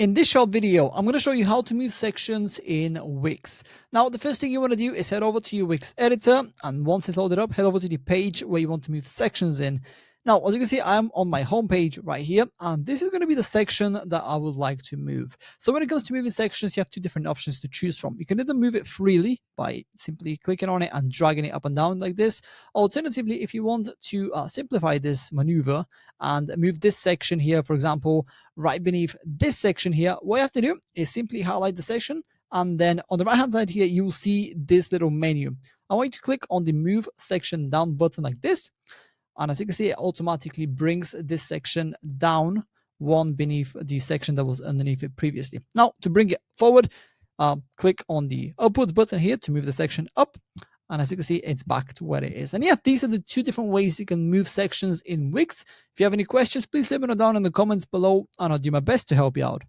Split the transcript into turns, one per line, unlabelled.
In this short video, I'm going to show you how to move sections in Wix. Now, the first thing you want to do is head over to your Wix editor, and once it's loaded up, head over to the page where you want to move sections in. Now, as you can see, I'm on my home page right here, and this is going to be the section that I would like to move. So when it comes to moving sections, you have two different options to choose from. You can either move it freely by simply clicking on it and dragging it up and down like this. Alternatively, if you want to simplify this maneuver and move this section here, for example, right beneath this section here, what you have to do is simply highlight the section, and then on the right hand side here, you'll see this little menu. I want you to click on the move section down button like this. And as you can see, it automatically brings this section down one beneath the section that was underneath it previously. Now, to bring it forward, click on the upwards button here to move the section up. And as you can see, it's back to where it is. And yeah, these are the two different ways you can move sections in Wix. If you have any questions, please let me know down in the comments below, and I'll do my best to help you out.